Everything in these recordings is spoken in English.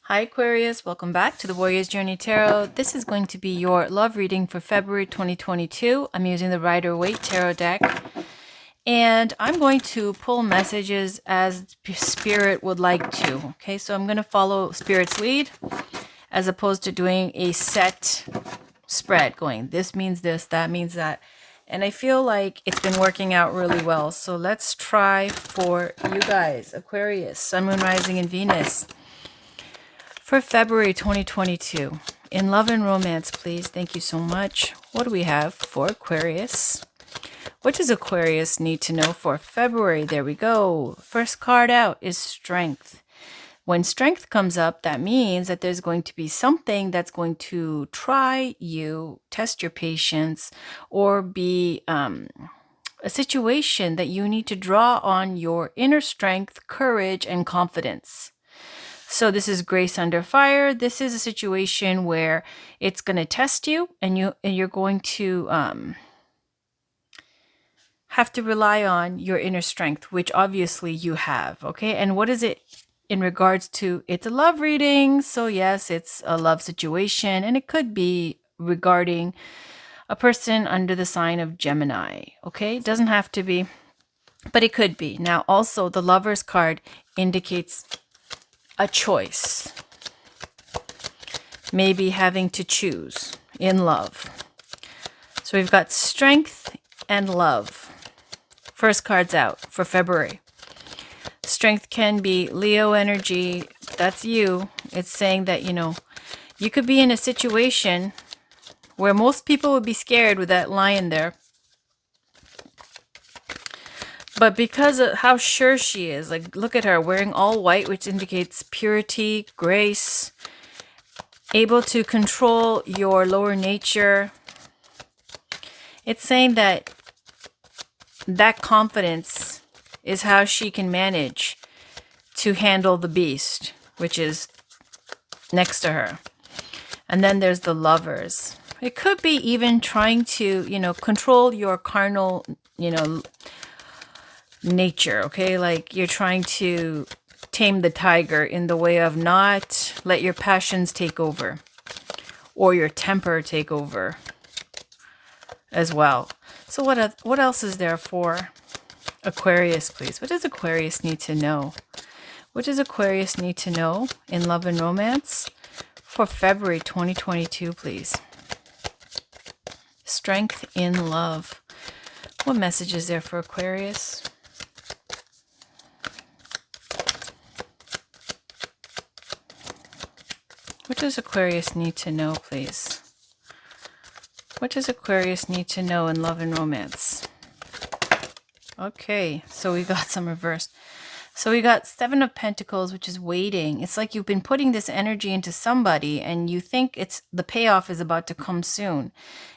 Hi Aquarius, welcome back to the Warrior's Journey Tarot. This is going to be your love reading for February 2022. I'm using the Rider-Waite Tarot deck. And I'm going to pull messages as Spirit would like to. Okay, so I'm going to follow Spirit's lead as opposed to doing a set spread going this means this, that means that. And I feel like it's been working out really well. So let's try for you guys. Aquarius, Sun, Moon, Rising, and Venus. For February 2022, in love and romance, please. Thank you so much. What do we have for Aquarius? What does Aquarius need to know for February? There we go. First card out is Strength. When Strength comes up, that means that there's going to be something that's going to try you, test your patience, or be a situation that you need to draw on your inner strength, courage, and confidence. So this is Grace Under Fire. This is a situation where it's going to test you, and you're going to have to rely on your inner strength, which obviously you have. Okay, and what is it in regards to? It's a love reading, so yes, it's a love situation, and it could be regarding a person under the sign of Gemini. Okay, it doesn't have to be, but it could be. Now, also the Lover's card indicates a choice, maybe having to choose in love. So we've got Strength and Love. First card's out for February. Strength can be Leo energy. That's you. It's saying that, you could be in a situation where most people would be scared with that lion there. But because of how sure she is, like, look at her wearing all white, which indicates purity, grace, able to control your lower nature. It's saying that confidence is how she can manage to handle the beast, which is next to her. And then there's the Lovers. It could be even trying to, control your carnal, nature, okay? Like you're trying to tame the tiger in the way of not let your passions take over or your temper take over as well. So what else is there for Aquarius, please? What does Aquarius need to know? What does Aquarius need to know in love and romance for February 2022, please? Strength in love. What message is there for Aquarius? What does Aquarius need to know, please? What does Aquarius need to know in love and romance? Okay, so we got some reversed. So we got Seven of Pentacles, which is waiting. It's like you've been putting this energy into somebody and you think the payoff is about to come soon.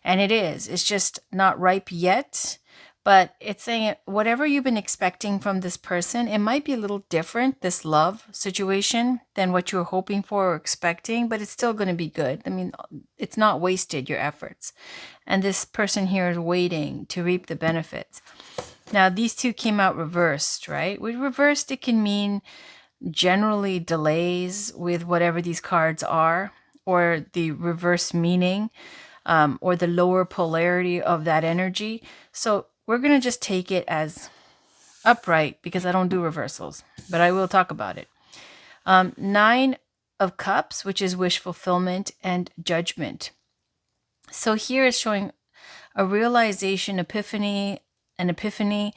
And it is. It's just not ripe yet. But it's saying whatever you've been expecting from this person, it might be a little different, this love situation, than what you were hoping for or expecting, but it's still going to be good. I mean, it's not wasted, your efforts. And this person here is waiting to reap the benefits. Now, these two came out reversed, right? With reversed, it can mean generally delays with whatever these cards are, or the reverse meaning, or the lower polarity of that energy. So we're going to just take it as upright because I don't do reversals, but I will talk about it. Nine of Cups, which is wish fulfillment and judgment. So here is showing a realization, an epiphany,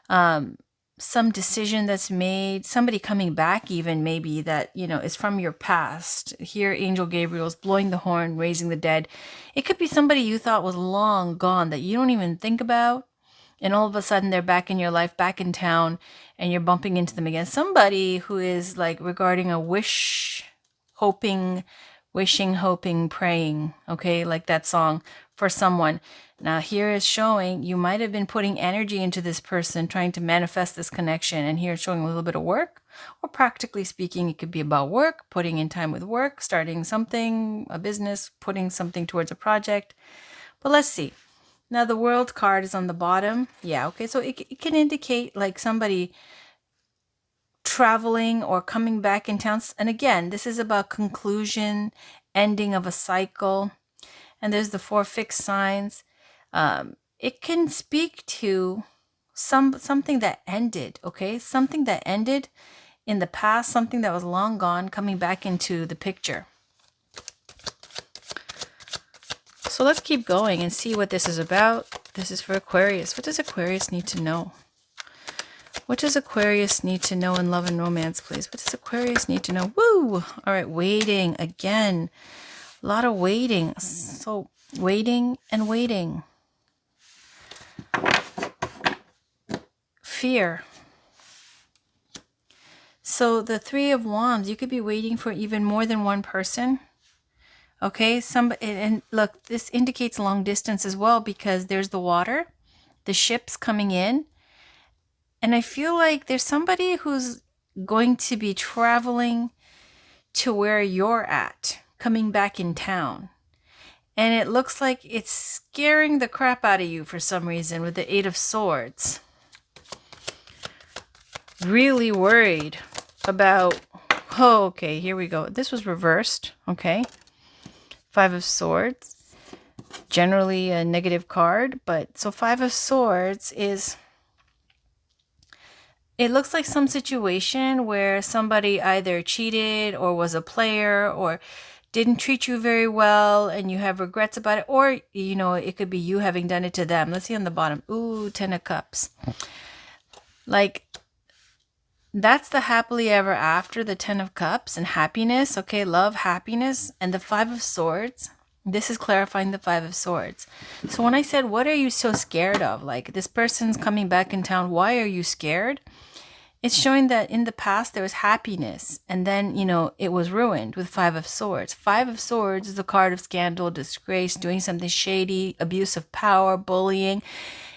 some decision that's made, somebody coming back even maybe that, is from your past. Here, Angel Gabriel's blowing the horn, raising the dead. It could be somebody you thought was long gone that you don't even think about. And all of a sudden they're back in your life, back in town, and you're bumping into them again. Somebody who is like regarding a wish, hoping, wishing, hoping, praying, okay, like that song for someone. Now here is showing you might have been putting energy into this person, trying to manifest this connection. And here it's showing a little bit of work, or practically speaking, it could be about work, putting in time with work, starting something, a business, putting something towards a project. But let's see. Now the World card is on the bottom. Yeah, okay, so it can indicate like somebody traveling or coming back in town. And again, this is about conclusion, ending of a cycle. And there's the 4 fixed signs. It can speak to something that ended, okay? Something that ended in the past, something that was long gone, coming back into the picture. So let's keep going and see what this is about. This is for Aquarius. What does Aquarius need to know? What does Aquarius need to know in love and romance, please? What does Aquarius need to know? Woo! All right, waiting again. A lot of waiting. So waiting and waiting. Fear. So the 3 of Wands, you could be waiting for even more than one person. Okay, and look, this indicates long distance as well, because there's the water, the ships coming in. And I feel like there's somebody who's going to be traveling to where you're at, coming back in town. And it looks like it's scaring the crap out of you for some reason with the 8 of Swords. Really worried about, oh, okay, here we go. This was reversed, okay. 5 of Swords, generally a negative card, but so 5 of Swords is, it looks like some situation where somebody either cheated or was a player or didn't treat you very well and you have regrets about it, or, you know, it could be you having done it to them. Let's see on the bottom. Ooh, 10 of Cups. Like, that's the happily ever after, the 10 of Cups and happiness, okay, love, happiness. And the 5 of Swords, this is clarifying the 5 of Swords. So when I said, what are you so scared of? Like, this person's coming back in town, why are you scared? It's showing that in the past there was happiness, and then, you know, it was ruined with 5 of Swords. 5 of Swords is a card of scandal, disgrace, doing something shady, abuse of power, bullying.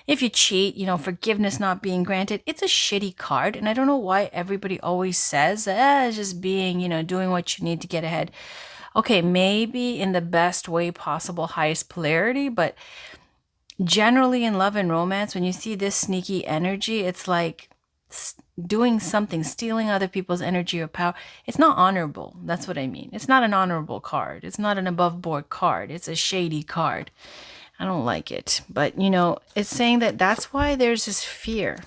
If you cheat, you know, forgiveness not being granted, it's a shitty card. And I don't know why everybody always says, it's just being, you know, doing what you need to get ahead. Okay, maybe in the best way possible, highest polarity, but generally in love and romance, when you see this sneaky energy, it's like doing something, stealing other people's energy or power. It's not honorable. That's what I mean. It's not an honorable card. It's not an above board card. It's a shady card. I don't like it. But, you know, it's saying that that's why there's this fear.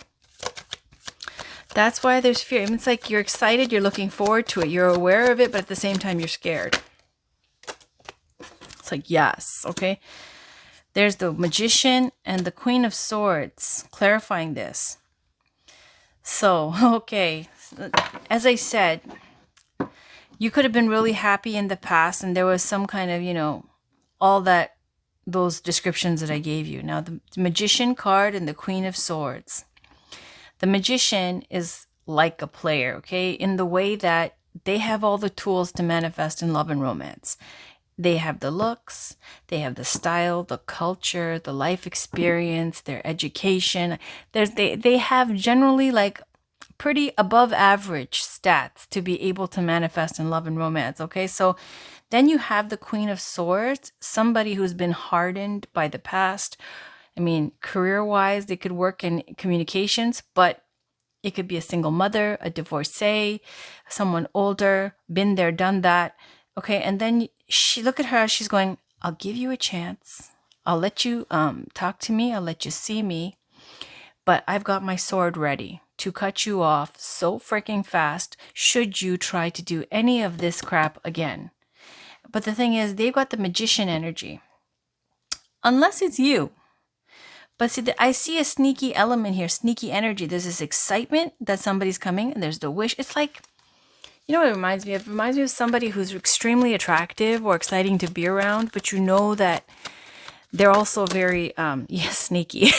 That's why there's fear. I mean, it's like you're excited, you're looking forward to it, you're aware of it, but at the same time, you're scared. It's like, yes, okay? There's the Magician and the Queen of Swords clarifying this. So, okay, as I said, you could have been really happy in the past and there was some kind of, you know, all that, those descriptions that I gave you. Now, the Magician card and the Queen of Swords. The Magician is like a player, okay, in the way that they have all the tools to manifest in love and romance. They have the looks, they have the style, the culture, the life experience, their education. They have generally like pretty above average stats to be able to manifest in love and romance, okay? So then you have the Queen of Swords, somebody who's been hardened by the past. I mean, career-wise, they could work in communications, but it could be a single mother, a divorcee, someone older, been there, done that. Okay, and then look at her, she's going, I'll give you a chance. I'll let you talk to me, I'll let you see me, but I've got my sword ready to cut you off so freaking fast should you try to do any of this crap again. But the thing is, they've got the Magician energy. Unless it's you. But see, I see a sneaky element here, sneaky energy. There's this excitement that somebody's coming, and there's the wish. It's like, you know what it reminds me of? It reminds me of somebody who's extremely attractive or exciting to be around, but you know that they're also very, sneaky.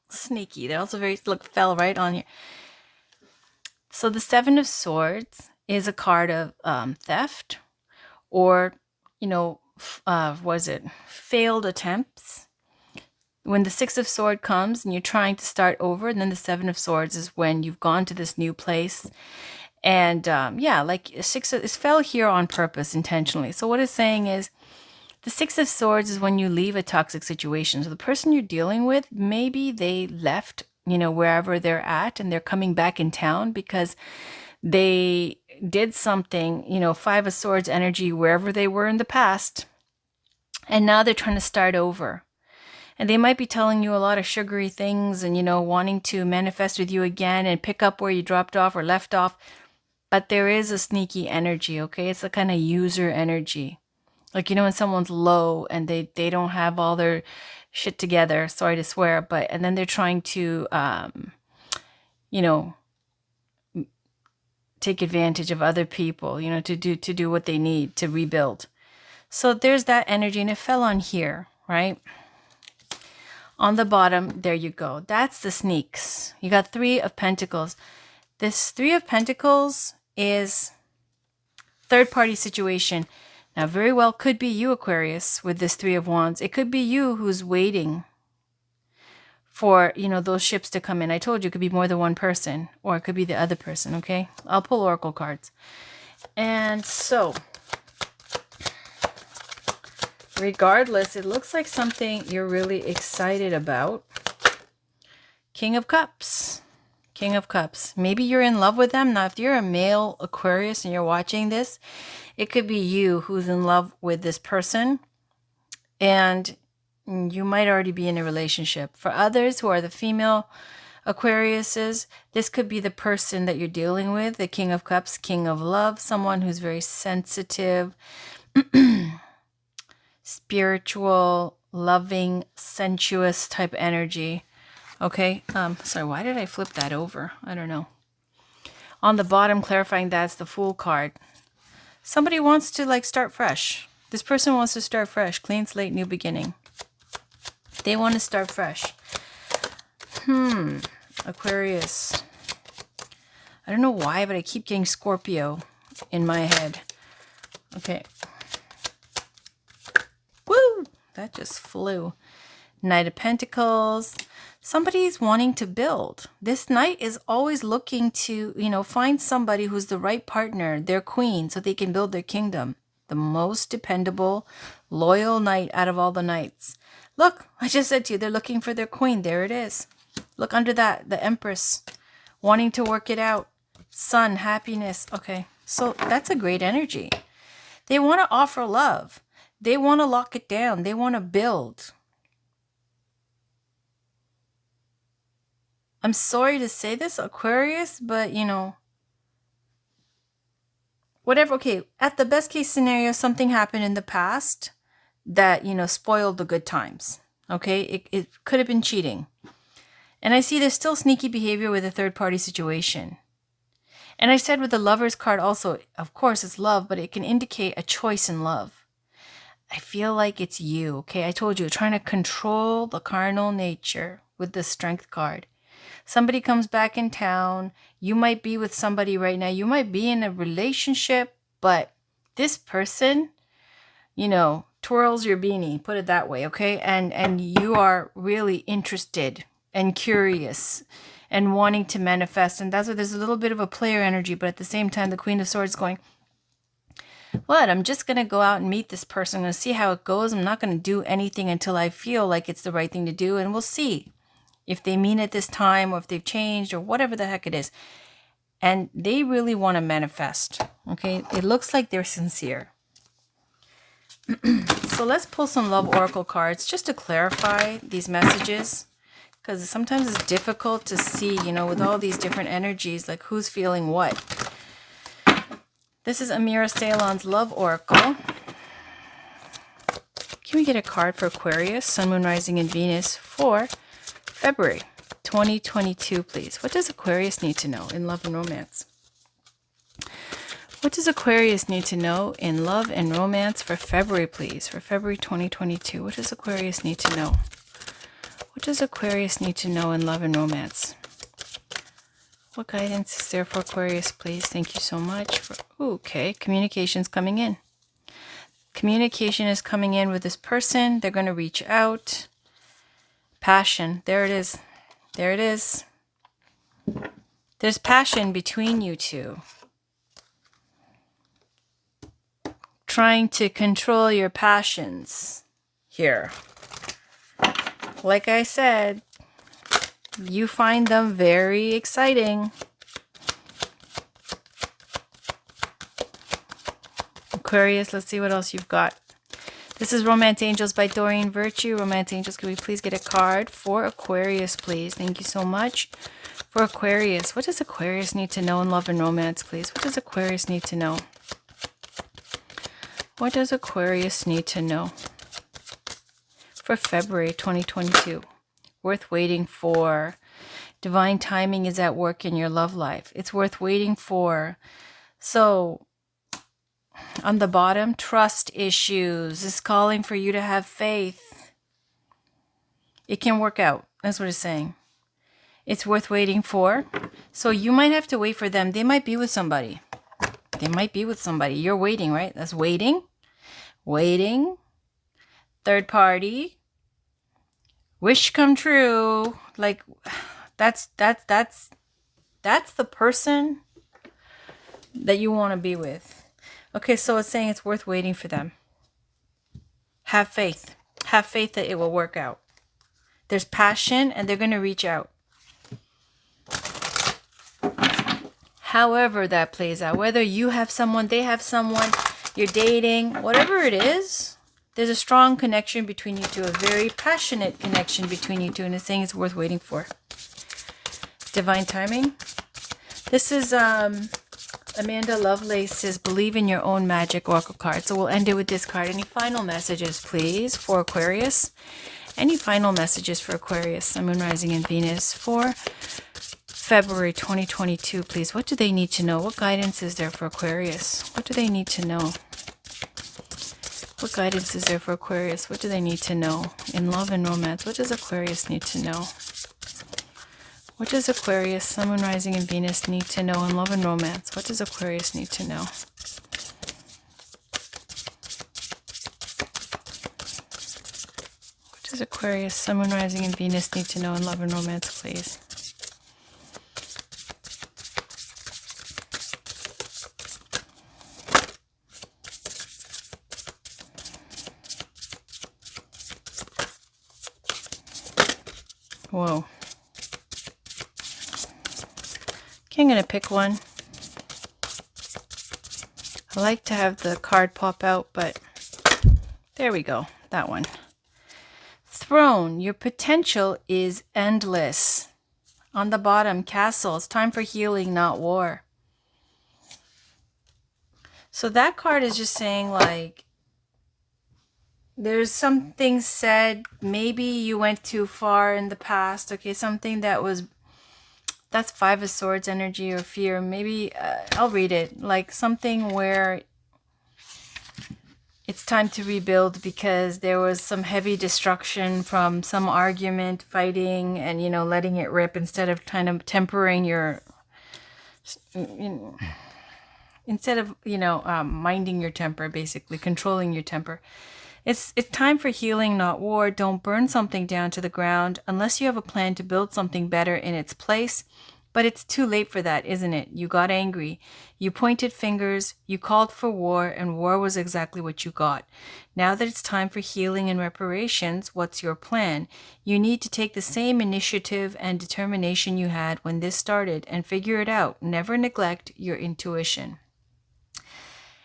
Sneaky. They're also very, look, fell right on here. So the 7 of Swords is a card of theft or, you know, failed attempts. When the 6 of Swords comes and you're trying to start over, and then the 7 of Swords is when you've gone to this new place. And like it fell here on purpose, intentionally. So what it's saying is the 6 of Swords is when you leave a toxic situation. So the person you're dealing with, maybe they left, you know, wherever they're at and they're coming back in town because They did something, you know, Five of Swords energy, wherever they were in the past. And now they're trying to start over. And they might be telling you a lot of sugary things and, you know, wanting to manifest with you again and pick up where you dropped off or left off. But there is a sneaky energy, okay? It's a kind of user energy. Like, you know, when someone's low and they don't have all their shit together, sorry to swear, but, and then they're trying to, you know, take advantage of other people, you know, to do what they need to rebuild. So there's that energy, and it fell on here, right? On the bottom, there you go. That's the sneaks. You got Three of Pentacles. This Three of Pentacles is third-party situation. Now, very well could be you, Aquarius, with this Three of Wands. It could be you who's waiting for, you know, those ships to come in. I told you it could be more than one person, or it could be the other person, okay? I'll pull oracle cards. And so, regardless, it looks like something you're really excited about. King of Cups. King of Cups. Maybe you're in love with them. Now, if you're a male Aquarius and you're watching this, it could be you who's in love with this person. And you might already be in a relationship. For others who are the female Aquariuses, this could be the person that you're dealing with. The King of Cups, King of Love. Someone who's very sensitive, spiritual, loving, sensuous type energy. Okay, sorry, why did I flip that over? I don't know. On the bottom, clarifying that's the Fool card. Somebody wants to like start fresh. This person wants to start fresh. Clean slate, new beginning. They want to start fresh. Aquarius. I don't know why, but I keep getting Scorpio in my head. Okay. Woo! That just flew. Knight of Pentacles. Somebody's wanting to build. This knight is always looking to, you know, find somebody who's the right partner, their queen, so they can build their kingdom. The most dependable, loyal knight out of all the knights. Look, I just said to you, they're looking for their queen. There it is. Look under that, the Empress, wanting to work it out. Sun, happiness. Okay, so that's a great energy. They want to offer love. They want to lock it down. They want to build. I'm sorry to say this, Aquarius, but, you know, whatever. Okay, at the best case scenario, something happened in the past that, you know, spoiled the good times. Okay, it could have been cheating. And I see there's still sneaky behavior with a third-party situation. And I said with the Lover's card also, of course, it's love, but it can indicate a choice in love. I feel like it's you, okay? I told you, trying to control the carnal nature with the Strength card. Somebody comes back in town. You might be with somebody right now. You might be in a relationship, but this person, you know, twirls your beanie, put it that way, okay? And you are really interested and curious and wanting to manifest. And that's why there's a little bit of a player energy, but at the same time, the Queen of Swords going, what? I'm just going to go out and meet this person. I'm going to see how it goes. I'm not going to do anything until I feel like it's the right thing to do. And we'll see if they mean it this time or if they've changed or whatever the heck it is. And they really want to manifest. Okay. It looks like they're sincere. So let's pull some love oracle cards just to clarify these messages. Because sometimes it's difficult to see, you know, with all these different energies, like who's feeling what. This is Amira Ceylon's Love Oracle. Can we get a card for Aquarius, Sun, Moon, Rising, and Venus for February 2022, please? What does Aquarius need to know in love and romance? What does Aquarius need to know in love and romance for February, please? For February 2022, what does Aquarius need to know? What does Aquarius need to know in love and romance? What guidance is there for Aquarius, please? Thank you so much. Okay, communication's coming in. Communication is coming in with this person. They're going to reach out. Passion. There it is. There it is. There's passion between you two. Trying to control your passions here. Like I said, you find them very exciting. Aquarius, let's see what else you've got. This is Romance Angels by Doreen Virtue. Romance Angels, can we please get a card for Aquarius, please? Thank you so much. For Aquarius, what does Aquarius need to know in love and romance, please? What does Aquarius need to know? What does Aquarius need to know for February 2022? Worth waiting for. Divine timing is at work in your love life. It's worth waiting for. So, on the bottom, trust issues is calling for you to have faith. It can work out. That's what it's saying. It's worth waiting for. So you might have to wait for them. They might be with somebody. They might be with somebody. You're waiting, right? That's waiting. Waiting. Third party. Wish come true. Like, that's the person that you want to be with. Okay, so it's saying it's worth waiting for them. Have faith. Have faith that it will work out. There's passion and they're going to reach out. However that plays out, whether you have someone, they have someone, you're dating, whatever it is, there's a strong connection between you two, a very passionate connection between you two, and it's saying it's worth waiting for. Divine timing. This is Amanda Lovelace says, believe in your own magic, oracle card. So we'll end it with this card. Any final messages, please, for Aquarius? Any final messages for Aquarius, Sun, Moon, Rising, and Venus for February 2022, please? What do they need to know? What guidance is there for Aquarius? What do they need to know? What guidance is there for Aquarius? What do they need to know in love and romance? What does Aquarius need to know? What does Aquarius, Sun, Moon, Rising, and Venus need to know in love and romance? What does Aquarius need to know? What does Aquarius, Sun, Moon, Rising, and Venus need to know in love and romance, please? Whoa. Okay, I'm going to pick one. I like to have the card pop out, but there we go. That one. Throne. Your potential is endless. On the bottom, Castle. It's time for healing, not war. So that card is just saying, like, there's something said, maybe you went too far in the past. Okay, something that was, that's Five of Swords energy or fear. Maybe, I'll read it. Like something where it's time to rebuild because there was some heavy destruction from some argument, fighting, and, you know, letting it rip instead of kind of tempering your, instead of, minding your temper, basically controlling your temper. It's time for healing, not war. Don't burn something down to the ground unless you have a plan to build something better in its place. But it's too late for that, isn't it? You got angry. You pointed fingers. You called for war, and war was exactly what you got. Now that it's time for healing and reparations, what's your plan? You need to take the same initiative and determination you had when this started and figure it out. Never neglect your intuition.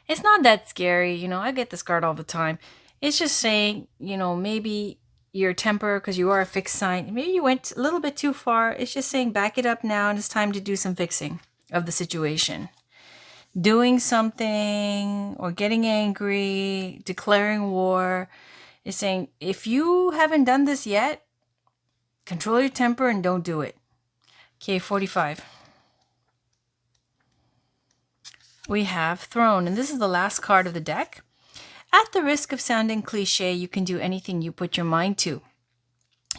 It's not that scary. I get this card all the time. It's just saying, maybe your temper, because you are a fixed sign, maybe you went a little bit too far. It's just saying back it up now, and it's time to do some fixing of the situation. Doing something or getting angry, declaring war, is saying, if you haven't done this yet, control your temper and don't do it. Okay, 45. We have Throne, and this is the last card of the deck. At the risk of sounding cliche, you can do anything you put your mind to.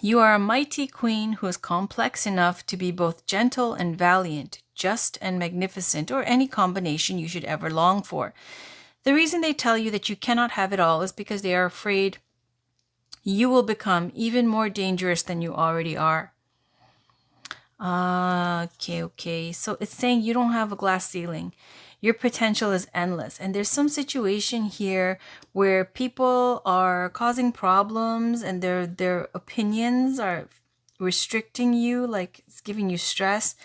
You are a mighty queen who is complex enough to be both gentle and valiant, just and magnificent, or any combination you should ever long for. The reason they tell you that you cannot have it all is because they are afraid you will become even more dangerous than you already are. Okay. So it's saying you don't have a glass ceiling. Your potential is endless. And there's some situation here where people are causing problems and their opinions are restricting you, like it's giving you stress.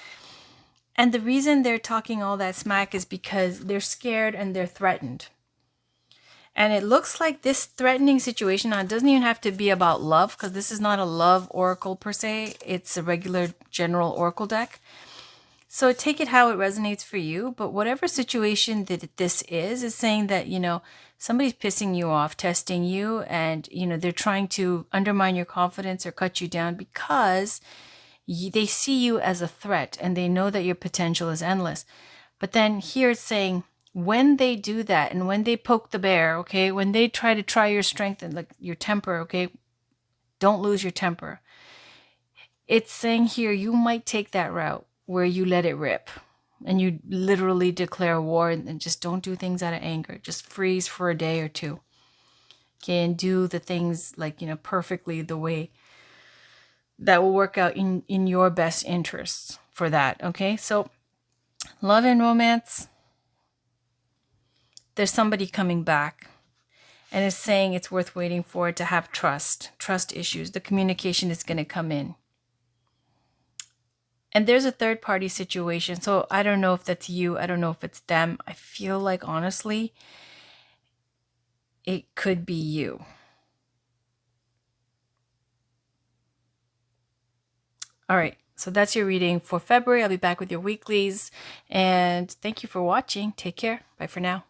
And the reason they're talking all that smack is because they're scared and they're threatened. And it looks like this threatening situation, now it doesn't even have to be about love, because this is not a love oracle per se. It's a regular general oracle deck. So take it how it resonates for you. But whatever situation that this is saying that, somebody's pissing you off, testing you, and, they're trying to undermine your confidence or cut you down because they see you as a threat and they know that your potential is endless. But then here it's saying, when they do that and when they poke the bear, okay, when they try your strength and like your temper, okay, don't lose your temper. It's saying here you might take that route where you let it rip and you literally declare war and just don't do things out of anger. Just freeze for a day or two. Okay, and do the things like, perfectly the way that will work out in your best interests for that. Okay, so love and romance, there's somebody coming back. And it's saying it's worth waiting for, to have trust issues. The communication is going to come in. And there's a third party situation. So I don't know if that's you. I don't know if it's them. I feel like, honestly, it could be you. All right. So that's your reading for February. I'll be back with your weeklies. And thank you for watching. Take care. Bye for now.